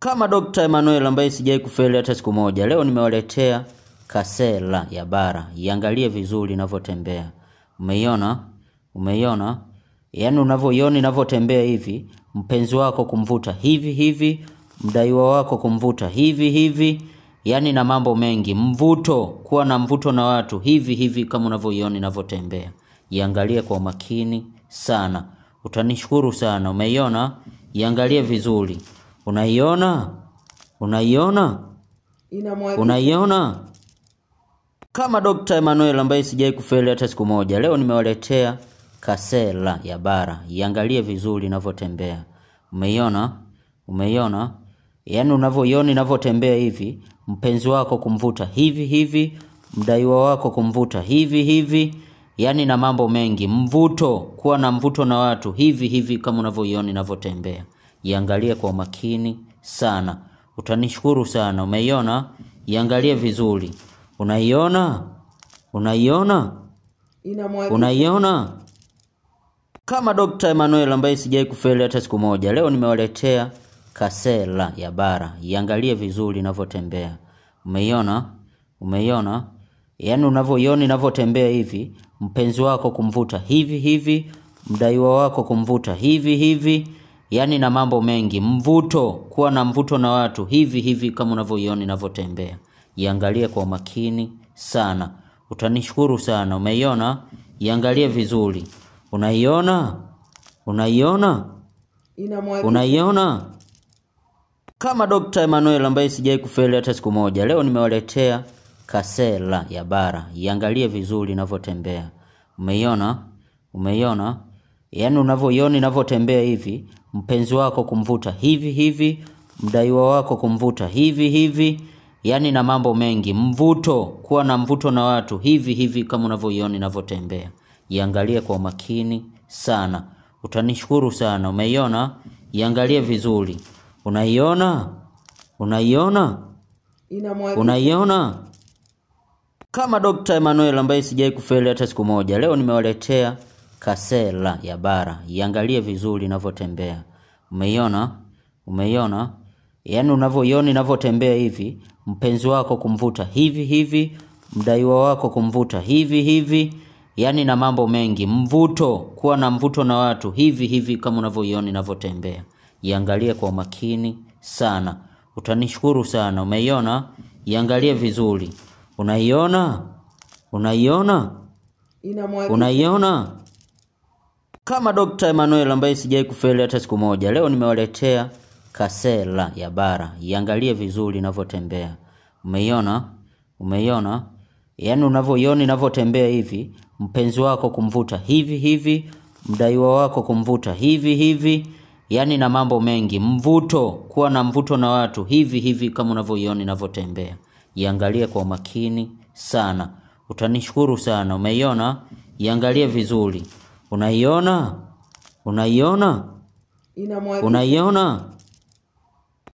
Kama Dr. Emmanuel ambaye sijai kufeli hata siku moja, leo nimewaletea kasela ya bara. Iangalie vizuri inavyotembea. Umeiona? Umeiona? Yaani unavyoiona inavyotembea hivi, mpenzi wako kumvuta hivi hivi, mdaiwa wako kumvuta hivi hivi, yaani na mambo mengi. Mvuto, kuwa na mvuto na watu hivi hivi kama unavyoiona inavyotembea. Iangalie kwa makini sana. Utanishukuru sana. Umeiona? Iangalie vizuri. Unaiona? Unaiona? Unaiona? Kama Dr. Emmanuel ambaye sijai kufeli hata siku moja, leo nimewaletea kasela ya bara. Iangalie vizuri inavyotembea. Umeiona? Umeiona? Yaani unavyoiona inavyotembea hivi, mpenzi wako kumvuta hivi hivi, mdaiwa wako kumvuta hivi hivi, yaani na mambo mengi. Mvuto, kuwa na mvuto na watu hivi hivi kama unavyoiona inavyotembea. Iangalie kwa makini sana. Utanishukuru sana. Umeiona? Iangalie vizuri. Unaiona? Unaiona? Unaiona? Kama Dr. Emmanuel ambaye sijai kufeli hata siku moja, leo nimewaletea kasela ya bara. Iangalie vizuri inavyotembea. Umeiona? Umeiona? Yaani unavyoiona inavyotembea hivi, mpenzi wako kumvuta hivi hivi, mdaiwa wako kumvuta hivi hivi, yaani na mambo mengi. Mvuto, kuwa na mvuto na watu hivi hivi kama unavyoiona inavyotembea. Iangalie kwa makini sana. Utanishukuru sana. Umeiona? Iangalie vizuri. Unaiona? Unaiona? Unaiona? Kama Dr. Emmanuel ambaye sijai kufeli hata siku moja, leo nimewaletea kasela ya bara. Iangalie vizuri inavyotembea. Umeiona? Umeiona? Yaani unavyoiona inavyotembea hivi, mpenzi wako kumvuta hivi hivi, mdaiwa wako kumvuta hivi hivi, yaani na mambo mengi. Mvuto, kuwa na mvuto na watu hivi hivi kama unavyoiona inavyotembea. Iangalie kwa makini sana. Utanishukuru sana. Umeiona? Iangalie vizuri. Unaiona? Unaiona? Unaiona? Kama Dr. Emmanuel ambaye sijai kufeli hata siku moja, leo nimewaletea kasela ya bara. Iangalie vizuri inavyotembea. Umeiona? Umeiona? Yaani unavyoiona inavyotembea hivi, mpenzi wako kumvuta hivi hivi, mdaiwa wako kumvuta hivi hivi, yaani na mambo mengi. Mvuto, kuwa na mvuto na watu hivi hivi kama unavyoiona inavyotembea. Iangalie kwa makini sana. Utanishukuru sana. Umeiona? Iangalie vizuri. Unaiona? Unaiona? Unaiona? Kama Dr. Emmanuel ambaye sijai kufeli hata siku moja, leo nimewaletea kasela ya bara. Iangalie vizuri inavyotembea. Umeiona? Umeiona? Yaani unavyoiona inavyotembea hivi, mpenzi wako kumvuta hivi hivi, mdaiwa wako kumvuta hivi hivi, yaani na mambo mengi. Mvuto, kuwa na mvuto na watu hivi hivi kama unavyoiona inavyotembea. Iangalie kwa makini sana. Utanishukuru sana. Umeiona? Iangalie vizuri. Unaiona? Unaiona? Unaiona?